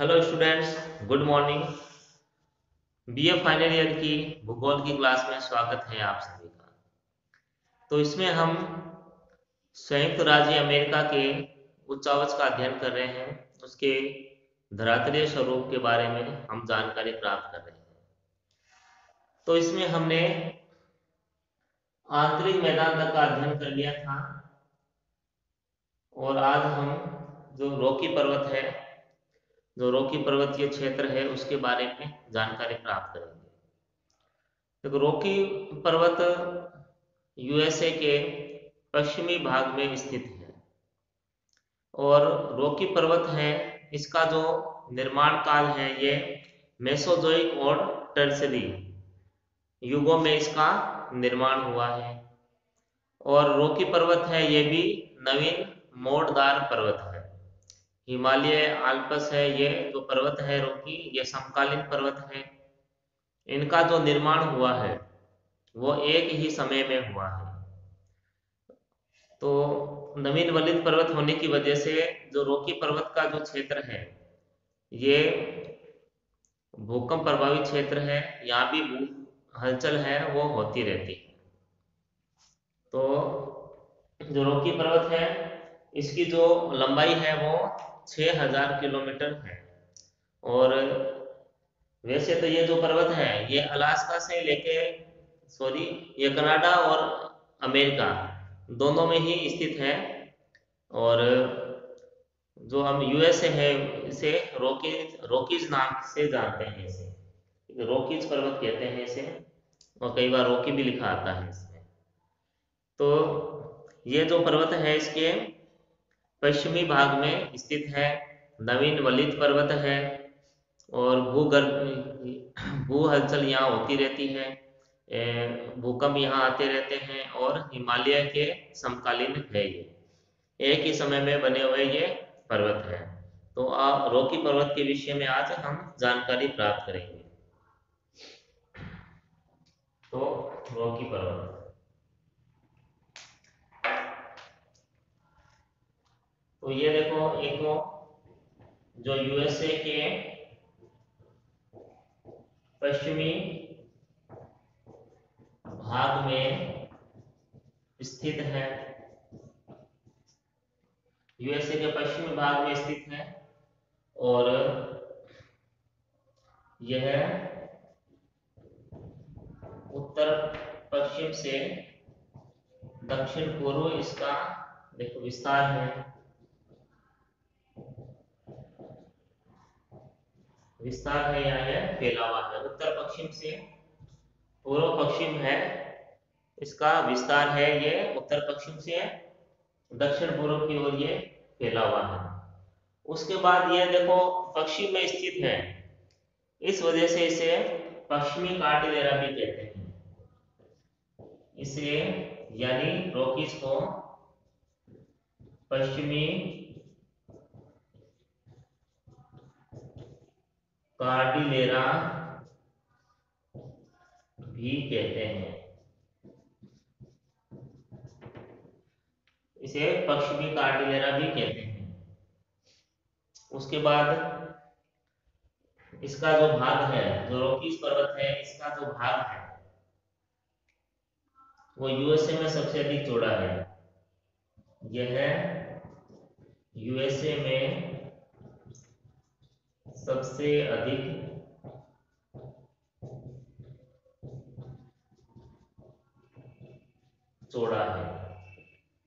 Hello students, good morning. BA final year की भूगोल की क्लास में स्वागत है आप सभी का। तो इसमें हम संयुक्त राज्य अमेरिका के उच्चावच का अध्ययन कर रहे हैं। उसके धरातलीय स्वरूप के बारे में हम जानकारी प्राप्त कर रहे हैं। तो इसमें हमने आंतरिक मैदान तक का अध्ययन कर लिया था और आज हम जो रॉकी पर्वत है, जो रॉकी पर्वतीय क्षेत्र है, उसके बारे में जानकारी प्राप्त करेंगे। तो रॉकी पर्वत यूएसए के पश्चिमी भाग में स्थित है और रॉकी पर्वत है, इसका जो निर्माण काल है ये मेसोजोइक और टर्शियरी युगों में इसका निर्माण हुआ है। और रॉकी पर्वत है ये भी नवीन मोड़दार पर्वत है। हिमालय आल्प्स है, ये जो पर्वत है रॉकी, ये समकालीन पर्वत है। इनका जो निर्माण हुआ है वो एक ही समय में हुआ है। तो नवीन वलित पर्वत होने की वजह से जो रॉकी पर्वत का जो क्षेत्र है ये भूकंप प्रभावित क्षेत्र है। यहाँ भी हलचल है वो होती रहती है। तो जो रॉकी पर्वत है इसकी जो लंबाई है वो 6000 किलोमीटर है। और वैसे तो ये जो पर्वत है ये अलास्का से लेके ये कनाडा और अमेरिका दोनों में ही स्थित है। और जो हम यूएसए है इसे रॉकीज नाम से जानते हैं। इसे रॉकीज पर्वत कहते हैं इसे, और कई बार रॉकी भी लिखा आता है इसमें। तो ये जो पर्वत है इसके पश्चिमी भाग में स्थित है, नवीन वलित पर्वत है। और भू हलचल यहाँ होती रहती है, भूकंप यहाँ आते रहते हैं और हिमालय के समकालीन है। ये एक ही समय में बने हुए ये पर्वत है। तो रॉकी पर्वत के विषय में आज हम जानकारी प्राप्त करेंगे। तो रॉकी पर्वत, तो ये देखो, एक जो यूएसए के पश्चिमी भाग में स्थित है, यूएसए के पश्चिमी भाग में स्थित है। और यह उत्तर पश्चिम से दक्षिण पूर्व इसका देखो विस्तार है। विस्तार है यहाँ, यह फैला हुआ है। उत्तर पश्चिम से पूर्व पश्चिम है, इसका विस्तार है। ये उत्तर पश्चिम से दक्षिण पूर्व की ओर ये फैला हुआ है। उसके बाद ये देखो पश्चिम में स्थित है, इस वजह से इसे पश्चिमी कार्डिलेरा भी कहते हैं। इसे यानी रॉकीज को पश्चिमी कार्डिलेरा भी कहते हैं। इसे पश्चिमी कार्डिलेरा भी कहते हैं। उसके बाद इसका जो भाग है, जो रॉकीज पर्वत है, इसका जो भाग है वो यूएसए में सबसे अधिक चौड़ा है। यह यूएसए में सबसे अधिक चौड़ा है।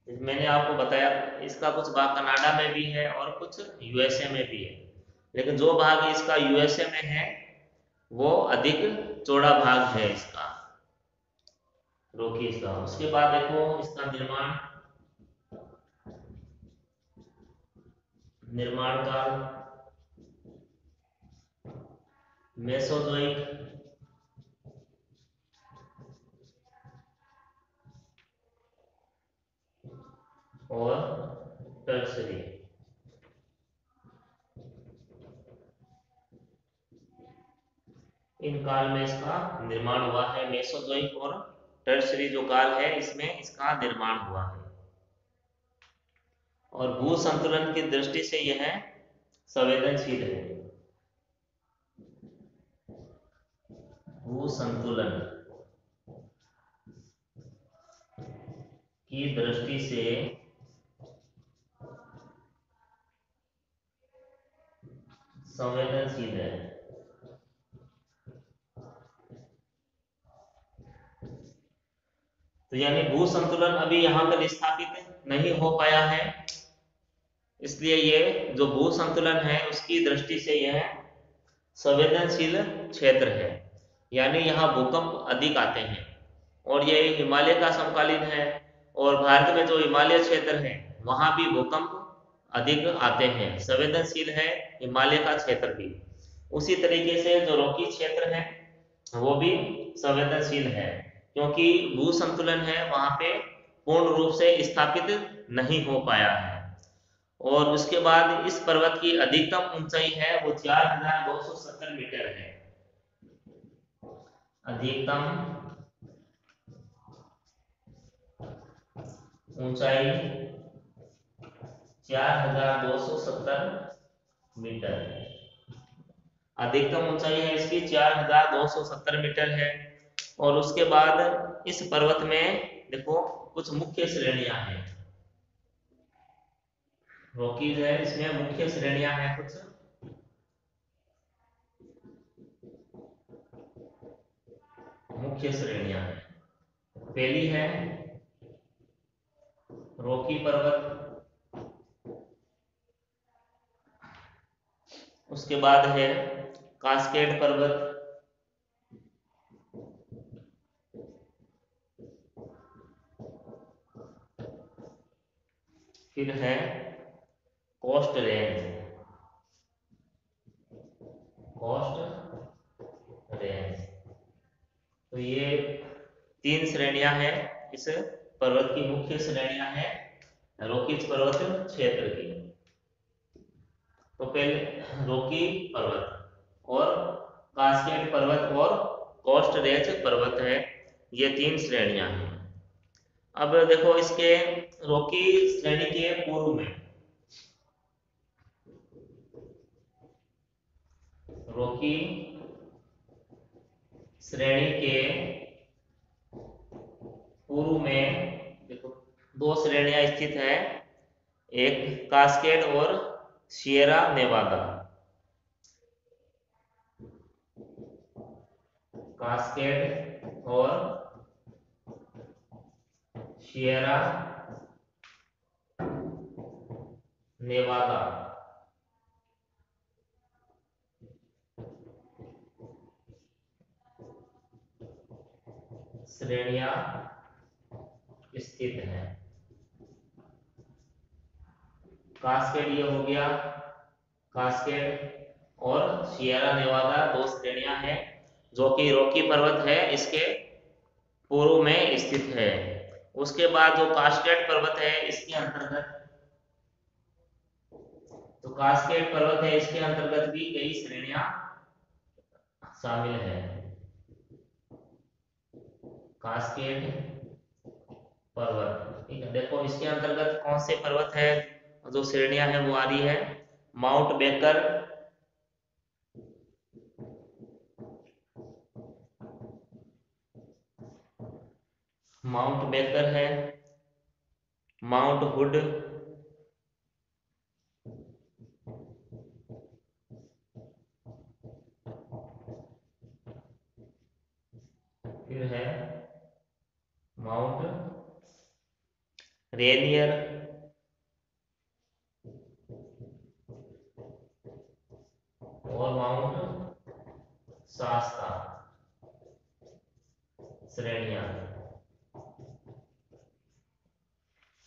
मैंने आपको बताया इसका कुछ भाग कनाडा में भी है और कुछ यूएसए में भी है, लेकिन जो भाग इसका यूएसए में है वो अधिक चौड़ा भाग है इसका रॉकीज का। उसके बाद देखो इसका निर्माण काल मेसोजोइक और टर्शियरी। इन काल में इसका निर्माण हुआ है। मेसोजोइक और टर्शियरी जो काल है इसमें इसका निर्माण हुआ है। और भू संतुलन की दृष्टि से यह संवेदनशील है। भू संतुलन की दृष्टि से संवेदनशील है। तो यानी भू संतुलन अभी यहां पर स्थापित नहीं हो पाया है, इसलिए ये जो भू संतुलन है उसकी दृष्टि से यह संवेदनशील क्षेत्र है। यानी यहाँ भूकंप अधिक आते हैं और ये हिमालय का समकालीन है, और भारत में जो हिमालय क्षेत्र है वहां भी भूकंप अधिक आते हैं, संवेदनशील है हिमालय का क्षेत्र भी। उसी तरीके से जो रॉकी क्षेत्र है वो भी संवेदनशील है, क्योंकि भू संतुलन है वहां पे पूर्ण रूप से स्थापित नहीं हो पाया है। और उसके बाद इस पर्वत की अधिकतम ऊंचाई है वो 4270 मीटर है। अधिकतम ऊंचाई 4270 मीटर है। अधिकतम ऊंचाई है इसकी 4270 मीटर है। और उसके बाद इस पर्वत में देखो कुछ मुख्य श्रेणियां हैं, रॉकीज है इसमें मुख्य श्रेणियां हैं कुछ। मुख्य श्रेणियां हैं, पहली है रॉकी पर्वत, उसके बाद है कास्केड पर्वत, फिर है कोस्ट रेंज। कोस्ट रेंज, तो ये तीन श्रेणियां हैं इस पर्वत की, मुख्य श्रेणियां हैं रॉकीज पर्वत क्षेत्र की। तो पहले रॉकी पर्वत और कास्केड पर्वत और कोस्ट रेंज पर्वत है, ये तीन श्रेणियां हैं। अब देखो इसके रॉकी श्रेणी के पूर्व में, रॉकी श्रेणी के पूर्व में देखो दो श्रेणियां स्थित है, एक कास्केड और सियरा नेवादा। कास्केड और सियरा नेवादा श्रेणियां स्थित हैं। कास्केड ये हो गया, कास्केड और सियरा नेवादा दो श्रेणियां हैं जो कि रॉकी पर्वत है इसके पूर्व में स्थित है। उसके बाद जो कास्केड पर्वत है इसके अंतर्गत, तो कास्केड पर्वत है इसके अंतर्गत भी कई श्रेणियां शामिल है। कास्केड पर्वत, ठीक है, देखो इसके अंतर्गत कौन से पर्वत है, जो श्रेणियां हैं वो आ रही है। माउंट बेकर, माउंट बेकर है, माउंट हुड, फिर है माउंट रेनियर, और माउंट शास्ता श्रेणियां।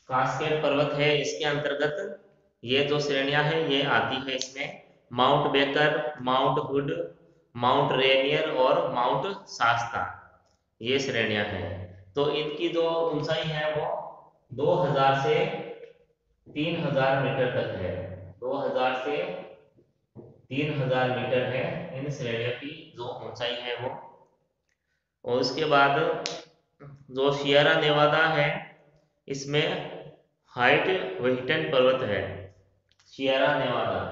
कास्केड पर्वत है इसके अंतर्गत ये जो श्रेणियां हैं ये आती है इसमें, mount baker, mount hood, mount Rainier और माउंट शास्ता, ये श्रेणियां हैं। तो इनकी जो ऊंचाई है वो 2000 से 3000 मीटर तक है। 2000 से 3000 मीटर है इन श्रेणियों की जो ऊंचाई है वो। और उसके बाद जो सियरा नेवादा है इसमें हाइट व्हिटन पर्वत है, सियरा नेवादा।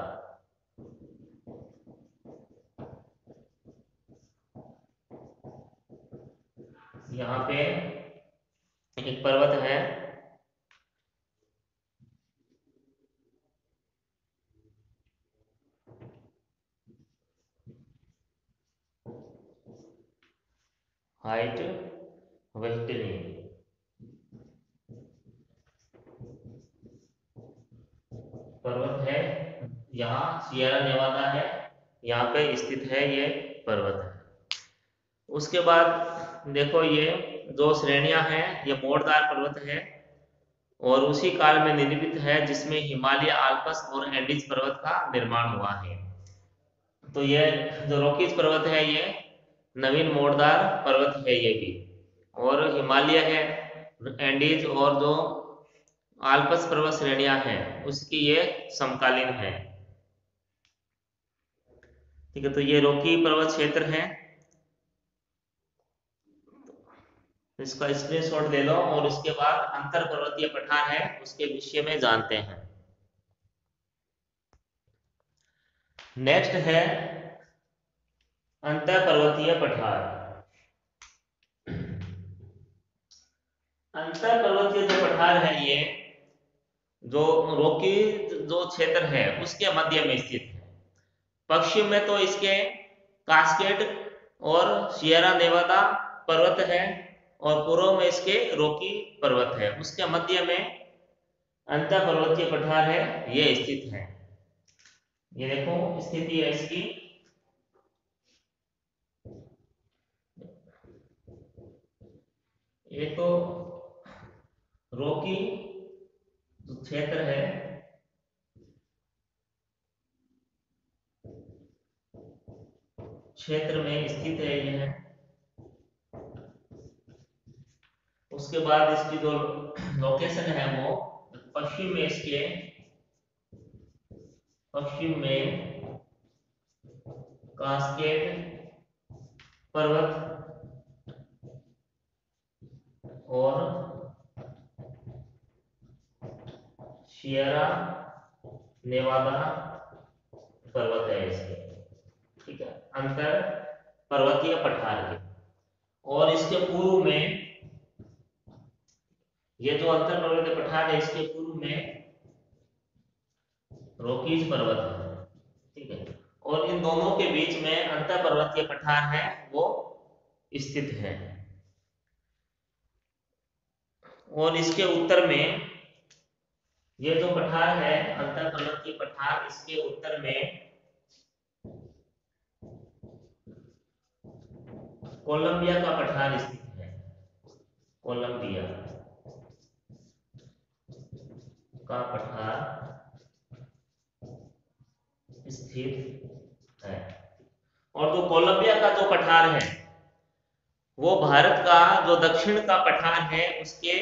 यहाँ पे एक पर्वत है, हाइट वेस्टर्नी, पर्वत है, यहाँ सियरा नेवादा है, यहाँ पे स्थित है ये पर्वत है। उसके बाद देखो ये जो श्रेणियां हैं ये मोड़दार पर्वत है और उसी काल में निर्मित है जिसमें हिमालय, आल्प्स और एंडीज पर्वत का निर्माण हुआ है। तो ये जो रॉकीज पर्वत है ये नवीन मोड़दार पर्वत है ये भी, और हिमालय है, एंडीज और जो आल्प्स पर्वत श्रेणियां हैं उसकी ये समकालीन है। ठीक है, तो ये रॉकी पर्वत क्षेत्र है, इसका स्क्रीनशॉट ले लो और उसके बाद अंतर पर्वतीय पठार है उसके विषय में जानते हैं। नेक्स्ट है अंतर पर्वतीय पठार। अंतर पर्वतीय जो पठार है ये जो रॉकी जो क्षेत्र है उसके मध्य में स्थित है। पश्चिम में तो इसके कास्केड और सियरा नेवादा पर्वत है और पूर्व में इसके रॉकी पर्वत है, उसके मध्य में अंतर पर्वतीय पठार है ये स्थित है। ये देखो स्थिति है इसकी, ये तो रॉकी जो क्षेत्र है क्षेत्र में स्थित है ये, उसके बाद इसकी जो लोकेशन है वो पश्चिम में, इसके पश्चिम में कास्केड पर्वत और सियरा नेवादा पर्वत है इसके। ठीक है, अंतर पर्वतीय पठार के। और इसके पूर्व में ये जो अंतर पर्वतीय पठार है इसके पूर्व में रॉकीज पर्वत है। ठीक है, और इन दोनों के बीच में अंतर पर्वतीय पठार है वो स्थित है। और इसके उत्तर में ये जो पठार है अंतर पर्वतीय पठार, इसके उत्तर में कोलंबिया का पठार स्थित है। कोलंबिया का पठार स्थित है। और जो कोलंबिया का जो पठार है वो भारत का जो दक्षिण का पठार है उसके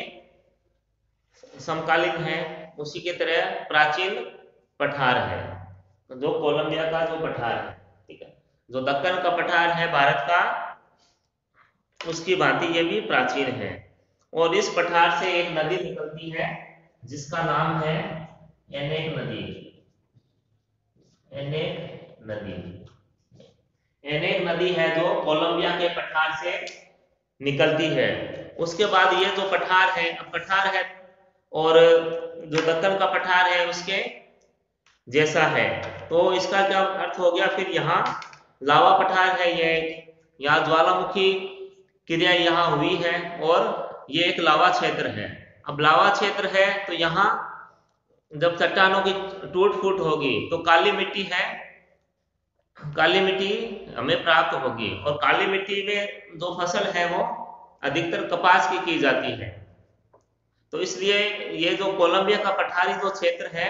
समकालीन है, उसी के तरह प्राचीन पठार है जो कोलंबिया का जो पठार है। ठीक है, जो दक्कन का पठार है भारत का उसकी भांति ये भी प्राचीन है। और इस पठार से एक नदी निकलती है जिसका नाम है एनेक नदी। एनेक नदी, एनेक नदी है जो कोलंबिया के पठार से निकलती है। उसके बाद ये जो पठार है और जो दक्कन का पठार है उसके जैसा है, तो इसका क्या अर्थ हो गया, फिर यहाँ लावा पठार है, ये यहाँ ज्वालामुखी क्रिया यहाँ हुई है और ये एक लावा क्षेत्र है। अब लावा क्षेत्र है तो यहाँ जब चट्टानों की टूट फूट होगी तो काली मिट्टी है, काली मिट्टी हमें प्राप्त होगी। और काली मिट्टी में जो फसल है वो अधिकतर कपास की जाती है। तो इसलिए ये जो कोलंबिया का पठारी जो क्षेत्र है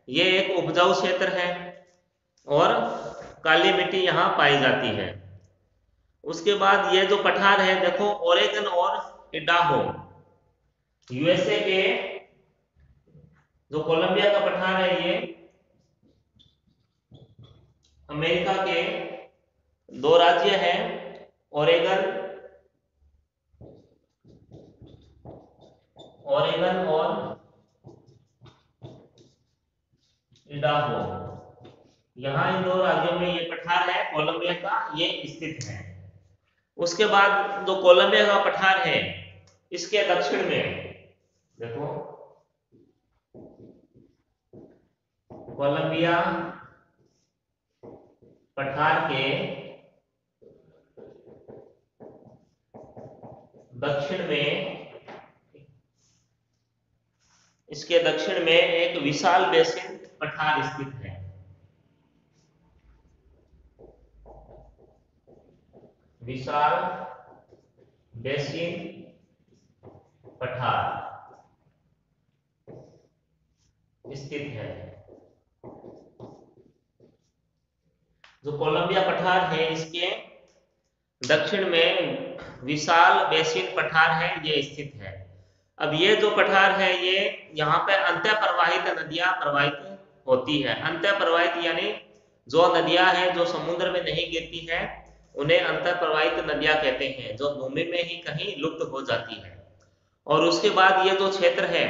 ये एक उपजाऊ क्षेत्र है और काली मिट्टी यहाँ पाई जाती है। उसके बाद ये जो पठार है देखो ओरेगन और इडाहो, यूएसए के जो कोलंबिया का पठार है ये अमेरिका के दो राज्य हैं, ओरेगन और इडाहो, यहाँ इन दो राज्यों में ये पठार है कोलंबिया का ये स्थित है। उसके बाद जो कोलंबिया का पठार है इसके दक्षिण में देखो, कोलंबिया पठार के दक्षिण में, इसके दक्षिण में एक विशाल बेसिन पठार स्थित है। विशाल बेसिन पठार स्थित है। जो कोलंबिया पठार है इसके दक्षिण में विशाल बेसिन पठार है, ये स्थित है। अब ये जो पठार है ये यहाँ पे अंतः प्रवाहित नदियां प्रवाहित होती है। अंतः प्रवाहित यानी जो नदियां हैं जो समुद्र में नहीं गिरती है उन्हें अंतः प्रवाहित नदियां कहते हैं, जो भूमि में ही कहीं लुप्त हो जाती है। और उसके बाद ये जो क्षेत्र है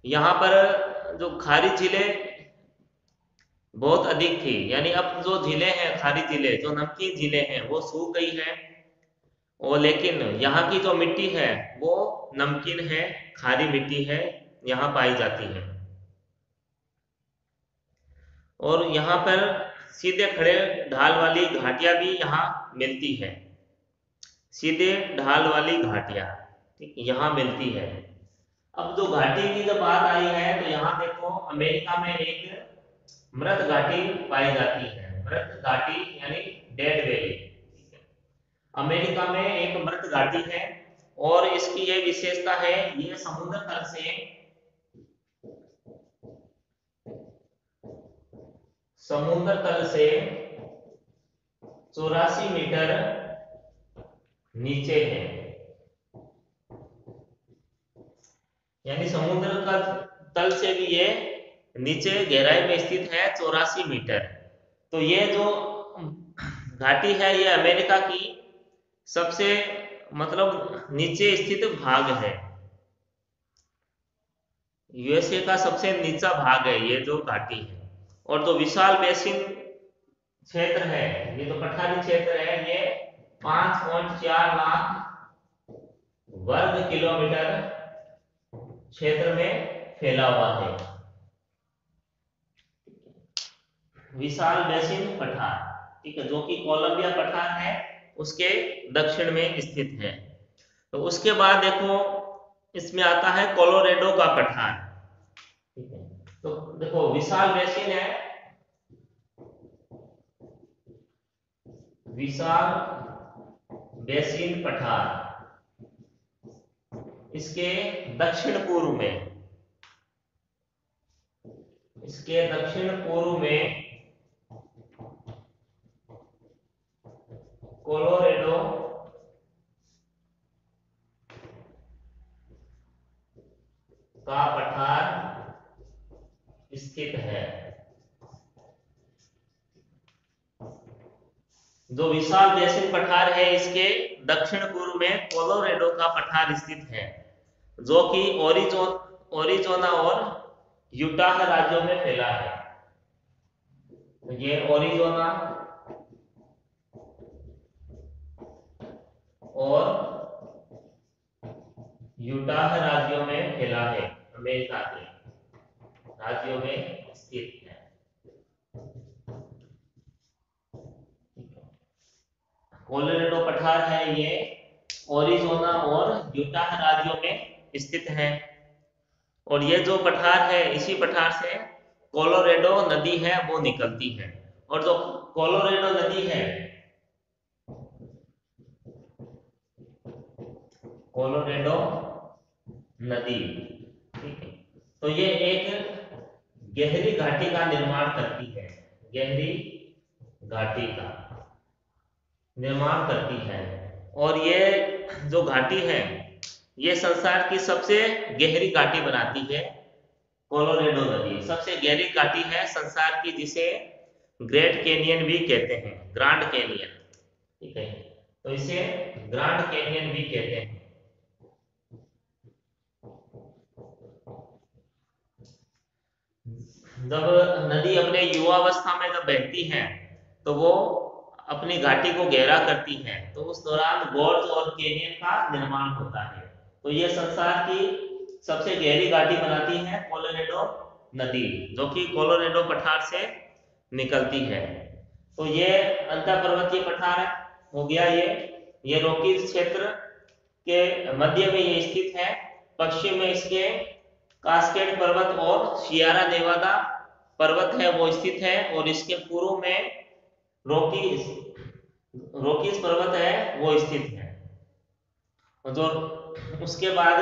यहाँ पर जो खारी झीलें बहुत अधिक थी, यानी अब जो झीलें हैं खारी झीलें, जो नमकीन झीलें हैं वो सूख गई हैं। और लेकिन यहाँ की जो मिट्टी है वो नमकीन है, खारी मिट्टी है, यहाँ पाई जाती है। और यहाँ पर सीधे खड़े ढाल वाली घाटियां भी यहाँ मिलती है। सीधे ढाल वाली घाटियां ठीक यहाँ मिलती है। अब जो घाटी की जब बात आई है तो यहाँ देखो अमेरिका में एक मृत घाटी पाई जाती है। मृत घाटी यानी डेड वैली। अमेरिका में एक मृत घाटी है और इसकी ये विशेषता है, ये समुद्र तल से 84 मीटर नीचे है। यानी समुद्र का तल से भी ये नीचे गहराई में स्थित है 84 मीटर। तो ये जो घाटी है ये अमेरिका की सबसे मतलब नीचे स्थित भाग है। यूएसए का सबसे नीचा भाग है ये जो घाटी है। और जो विशाल बेसिन क्षेत्र है, ये जो पठारी क्षेत्र है, ये 5.4 लाख वर्ग किलोमीटर क्षेत्र में फैला हुआ है। विशाल बेसिन पठार ठीक है, जो कि कोलंबिया पठार है उसके दक्षिण में स्थित है। तो उसके बाद देखो इसमें आता है कोलोरेडो का पठार ठीक है। तो देखो विशाल बेसिन है, विशाल बेसिन पठार, इसके दक्षिण पूर्व में, इसके दक्षिण पूर्व में कोलोरेडो का पठार स्थित है। जो विशाल बेसिन पठार है इसके दक्षिण पूर्व में कोलोरेडो का पठार स्थित है, जो कि ओरिजोना और यूटाह राज्यों में फैला है। ये ओरिजोना और यूटाह राज्यों में फैला है, अमेरिका के राज्यों में स्थित है। कोलोरेडो पठार है ये ओरिजोना और यूटाह राज्यों में स्थित है। और ये जो पठार है इसी पठार से कोलोरेडो नदी है वो निकलती है। और जो कोलोरेडो नदी है, कोलोरेडो नदी ठीक है, तो ये एक गहरी घाटी का निर्माण करती है, गहरी घाटी का निर्माण करती है। और ये जो घाटी है ये संसार की सबसे गहरी घाटी बनाती है। कोलोरेडो नदी सबसे गहरी घाटी है संसार की, जिसे ग्रेट कैनियन भी कहते हैं, ग्रांड कैनियन ठीक है, तो इसे ग्रांड कैनियन भी कहते हैं। जब नदी अपने युवावस्था में जब बहती है तो वो अपनी घाटी को गहरा करती है तो उस दौरान गोर्ज और कैनियन का निर्माण होता है। तो ये संसार की सबसे गहरी घाटी बनाती है कोलोराडो नदी, जो कि कोलोराडो पठार से निकलती है। तो ये अंतर पर्वतीय पठार हो गया। ये रॉकीज क्षेत्र के मध्य में ये स्थित है। पश्चिम में इसके कास्केड पर्वत और सियरा नेवादा पर्वत है वो स्थित है, और इसके पूर्व में रॉकीज रॉकीज पर्वत है वो स्थित है। तो उसके बाद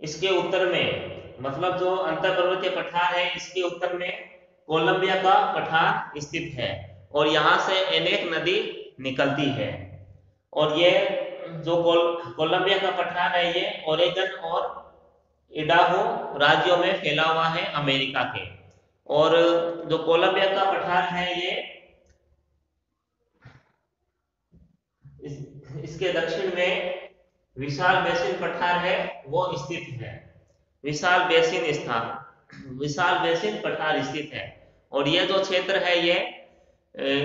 इसके उत्तर में, मतलब जो अंतर पर्वतीय पठार है इसके उत्तर में कोलंबिया का पठार स्थित है, और यहाँ से अनेक नदी निकलती है। और ये जो कोलंबिया का पठार है ये ओरेगन और इडाहो राज्यों में फैला हुआ है अमेरिका के। और जो कोलंबिया का पठार है ये इसके दक्षिण में विशाल बेसिन पठार है वो स्थित है। विशाल बेसिन पठार स्थित है। और ये जो क्षेत्र है ये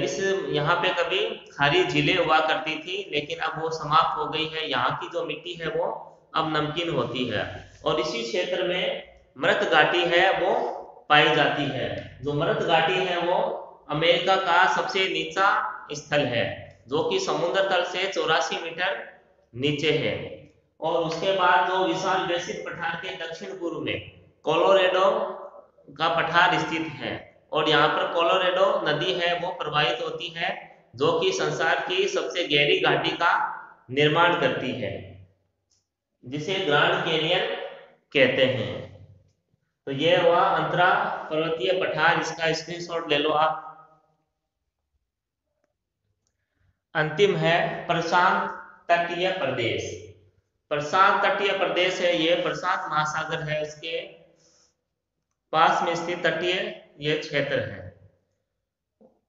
इस यहाँ पे कभी खारी झीलें हुआ करती थी, लेकिन अब वो समाप्त हो गई है। यहाँ की जो मिट्टी है वो अब नमकीन होती है। और इसी क्षेत्र में मृत घाटी है वो पाई जाती है। जो मृत घाटी है वो अमेरिका का सबसे नीचा स्थल है, जो कि समुद्र तल से 84 मीटर नीचे है। और उसके बाद जो विशाल बेसिन पठार के दक्षिण पूर्व में कोलोराडो का पठार स्थित है, और यहाँ पर कोलोराडो नदी है वो प्रवाहित होती है, जो कि संसार की सबसे गहरी घाटी का निर्माण करती है, जिसे ग्रैंड कैनियन कहते हैं। तो ये हुआ अंतरा पर्वतीय पठार, इसका स्क्रीनशॉट ले लो आप। अंतिम है प्रशांत तटीय प्रदेश। प्रशांत तटीय प्रदेश है ये प्रशांत महासागर है उसके पास में स्थित तटीय ये क्षेत्र है।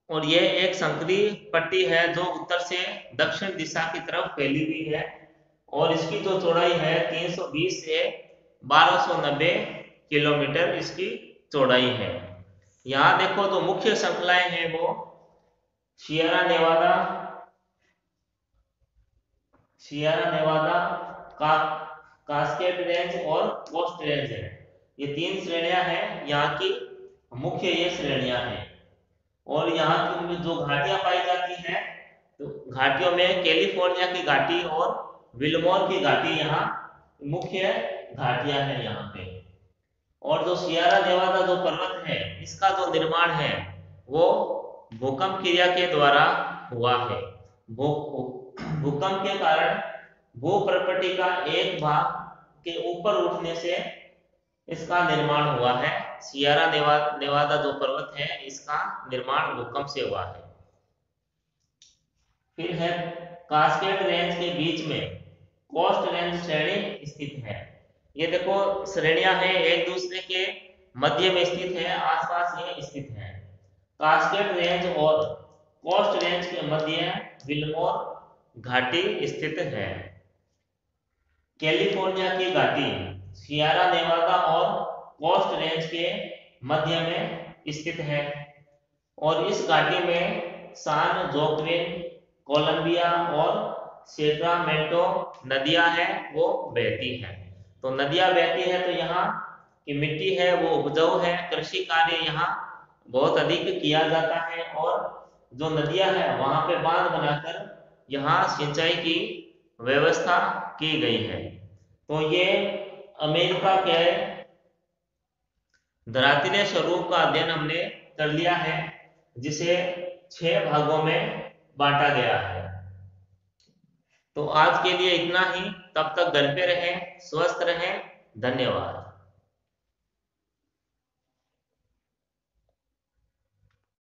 और ये एक संकरी पट्टी है जो उत्तर से दक्षिण दिशा की तरफ फैली हुई है, और इसकी जो चौड़ाई है 320 से 1290 किलोमीटर इसकी चौड़ाई है। यहाँ देखो तो मुख्य श्रृंखलाएं हैं वो सियरा नेवादा कास्केड रेंज और कोस्ट रेंज है। ये 3 श्रेणियां हैं यहाँ की, मुख्य ये श्रेणियां हैं। और यहाँ की जो घाटियां पाई जाती हैं, तो घाटियों में कैलिफोर्निया की घाटी और विलमोर की घाटी यहाँ मुख्य घाटियां हैं यहाँ पे। और जो सियरा नेवादा जो पर्वत है इसका जो निर्माण है वो भूकंप क्रिया के द्वारा हुआ है। भूकंप के कारण भूप्रपट्टी का एक भाग के ऊपर उठने से इसका निर्माण हुआ है। सियरा नेवादा जो पर्वत है इसका निर्माण भूकंप से हुआ है। फिर है कास्केड रेंज के बीच में कोस्ट रेंज श्रेणी स्थित है। ये देखो श्रेणियां हैं एक दूसरे के मध्य में स्थित है, आसपास ये स्थित है। कास्केड रेंज और कोस्ट रेंज के मध्य विलमोर घाटी स्थित है। कैलिफोर्निया की घाटी सियरा नेवादा और कोस्ट रेंज के मध्य में स्थित है, और इस घाटी में सान जोक्विन, कोलंबिया और सेक्रामेंटो नदियां हैं वो बहती हैं। तो नदियां बहती है तो यहाँ की मिट्टी है वो उपजाऊ है, कृषि कार्य यहाँ बहुत अधिक किया जाता है, और जो नदियां हैं वहां पे बांध बनाकर यहाँ सिंचाई की व्यवस्था की गई है। तो ये अमेरिका के धरातलीय स्वरूप का अध्ययन हमने कर लिया है, जिसे 6 भागों में बांटा गया है। तो आज के लिए इतना ही, तब तक घर पे रहें, स्वस्थ रहें, धन्यवाद।